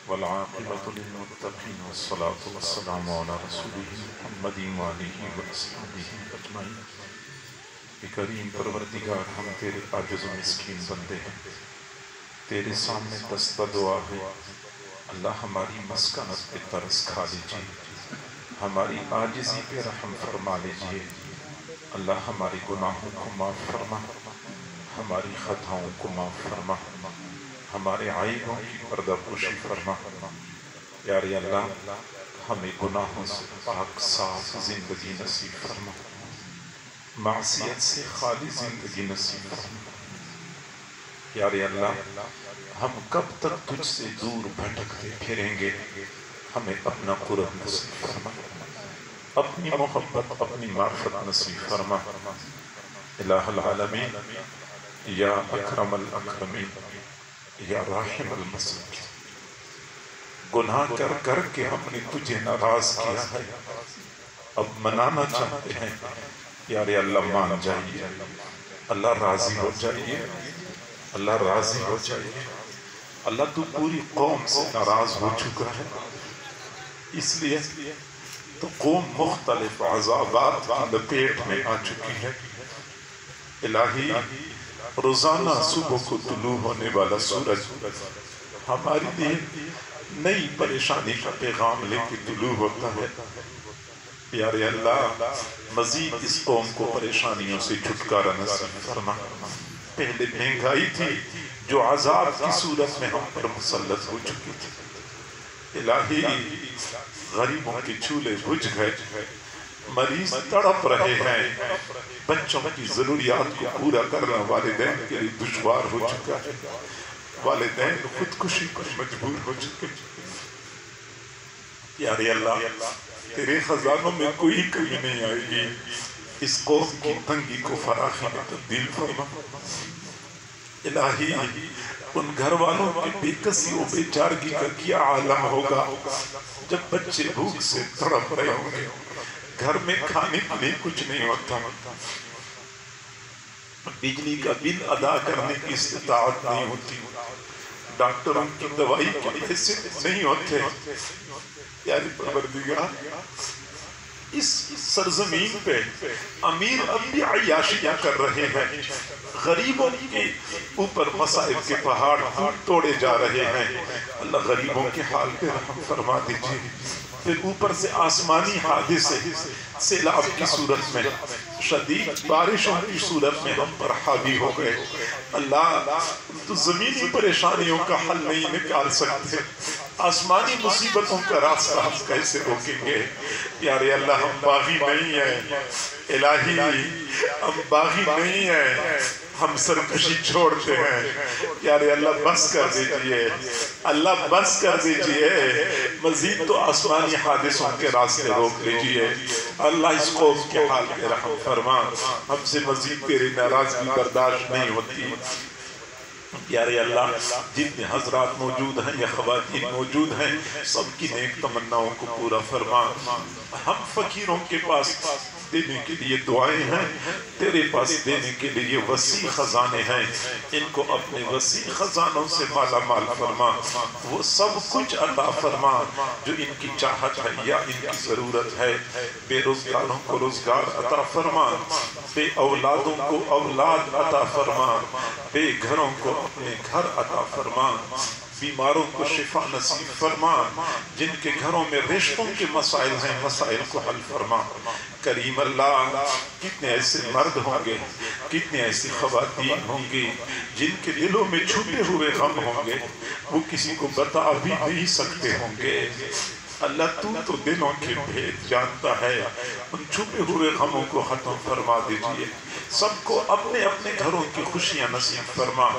والعاقبة للمتقين والصلاة والسلام على رسوله محمد وآلہ وصحبہ اجمعین۔ کریم پروردگار، ہم تیرے عاجز و مسکین بندے ہیں، تیرے سامنے دستہ دعا ہے۔ اللہ ہماری مسکنت پہ ترس کھا لیجئے، ہماری عاجزی پہ رحم فرما لیجئے۔ اللہ ہماری گناہوں کو معاف فرما، ہماری خطاؤں کو معاف فرما، ہمارے عیبوں کی پردہ پوشی فرما۔ پیارے اللہ، ہمیں گناہوں سے پاک صاف زندگی نصیب فرما، معصیت سے خالی زندگی نصیب فرما۔ پیارے اللہ، ہم کب تک تجھ سے دور بھٹکتے پھریں گے؟ ہمیں اپنا قرب نصیب فرما، اپنی محبت، اپنی معرفت نصیب فرما۔ الہ العالمین، یا اکرم الاکرمین، یا راحم المساکین، گناہ کر کر کے ہم نے تجھے ناراض کیا ہے، اب منانا چاہتے ہیں۔ پیارے اللہ، مان جائیے، اللہ راضی ہو جائیے، اللہ راضی ہو جائیے۔ اللہ تو پوری قوم سے ناراض ہو چکا ہے، اس لیے تو قوم مختلف عذابات کی لپیٹ میں آ چکی ہے۔ الہی، روزانہ صبح کو طلوع ہونے والا سورج ہمارے لیے نئی پریشانی کا پیغام لے کے طلوع ہوتا ہے۔ پیارے اللہ، مزید اس قوم کو پریشانیوں سے چھٹکارا نصیب فرما۔ پہلے مہنگائی تھی جو عذاب کی صورت میں ہم پر مسلط ہو چکی تھی۔ الہی، غریبوں کے چولہے بجھ گئے، مریض تڑپ رہے ہیں، بچوں کی ضروریات کو پورا کرنا والدین کے لیے دشوار ہو چکا ہے، والدین خودکشی پر مجبور ہو چکے۔ پیارے اللہ، تیرے خزانوں میں کوئی کمی نہیں آئے گی، اس قوم کی تنگی کو فراخی میں تبدیل فرما۔ الہی، ان گھر والوں کے بے کسی و بے چارگی کا کیا عالم ہوگا جب بچے بھوک سے تڑپ رہے ہوں گے، گھر میں کھانے کے لیے کچھ نہیں ہوتا، بجلی کا بل ادا کرنے کی استطاعت نہیں ہوتی، ڈاکٹروں کی دوائی کے پیسے نہیں ہوتے۔ پیارے پروردگار، اس سرزمین پہ امیر اب بھی عیاشیاں کر رہے ہیں، غریبوں کے اوپر مصائب کے پہاڑ توڑے جا رہے ہیں۔ اللہ غریبوں کے حال پہ رحم فرما دیجئے۔ پھر اوپر سے آسمانی حادثے، سیلاب کی صورت میں، شدید بارشوں کی صورت میں ہم پر حاوی ہو گئے۔ اللہ، تو زمینی پریشانیوں کا حل نہیں نکال سکتے، آسمانی مصیبتوں کا راستہ ہم کیسے روکیں گے؟ پیارے اللہ، ہم باغی نہیں ہیں، الہی ہم باغی نہیں ہیں، ہم سرکشی چھوڑتے ہیں۔ پیارے اللہ، بس کر دیجئے، اللہ بس کر دیجئے، مزید تو آسمانی حادثوں کے راستے روک لیجئے۔ اللہ، اس قوم کے حال پہ رحم فرما، ہم سے مزید تیری ناراضگی برداشت نہیں ہوتی۔ پیارے اللہ، جتنے حضرات موجود ہیں یا خواتین موجود ہیں، سب کی نیک تمناؤں کو پورا فرما۔ ہم فقیروں کے پاس دینے کے لیے دعائیں ہیں، تیرے پاس دینے کے لیے وسیع خزانے ہیں، ان کو اپنے وسیع خزانوں سے مالا مال فرما، وہ سب کچھ عطا فرما جو ان کی چاہت ہے یا ان کی ضرورت ہے۔ بے روزگاروں کو روزگار عطا فرما، بے اولادوں کو اولاد عطا فرما، بے گھروں کو اپنے گھر عطا فرما، بیماروں کو شفا نصیب فرما، جن کے گھروں میں رشتوں کے مسائل ہیں مسائل کو حل فرما۔ کریم اللہ، کتنے ایسے مرد ہوں گے، کتنے ایسی خواتین ہوں گی جن کے دلوں میں چھپے ہوئے غم ہوں گے، وہ کسی کو بتا بھی نہیں سکتے ہوں گے۔ اللہ، تو دلوں کے بھید جانتا ہے، ان چھپے ہوئے غموں کو ختم فرما دیجئے، سب کو اپنے اپنے گھروں کی خوشیاں نصیب فرما،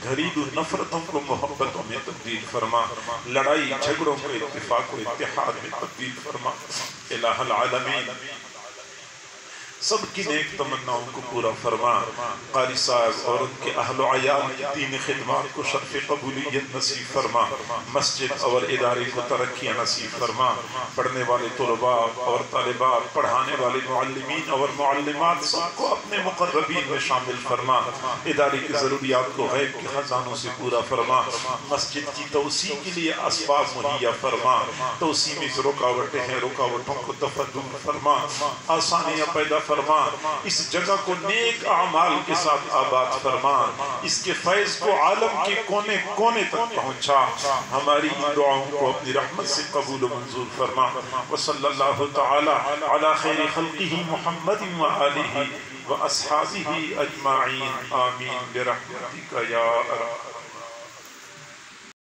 گھریلو نفرتوں کو محبتوں میں تبدیل فرما، لڑائی جھگڑوں کو اتفاق و اتحاد میں تبدیل فرما۔ الہ العالمین، سب کی نیک تمناؤں کو پورا فرما، قاری صاحب اور ان کے اہل و عیال کی دین خدمات کو شرف قبولیت نصیب فرما، مسجد اور ادارے کو ترقیاں نصیب فرما، پڑھنے والے طلباء اور طالبات، پڑھانے والے معلمین اور معلمات سب کو اپنے مقربین میں شامل فرما، ادارے کی ضروریات کو غیب کے خزانوں سے پورا فرما، مسجد کی توسیع کے لیے اسباب مہیا فرما، توسیع میں جو رکاوٹیں ہیں رکاوٹوں کو دفع دور فرما، آسانیاں پیدا فرما، اس جگہ کو نیک اعمال کے ساتھ آباد فرما، اس کے فیض کو عالم کے کونے کونے تک پہنچا، ہماری دعاؤں کو اپنی رحمت سے قبول و منظور فرما، وصلی اللہ تعالی علی خیر خلقہ محمد وآلہ واصحابہ اجمعین، آمین برحمتک یا ارحم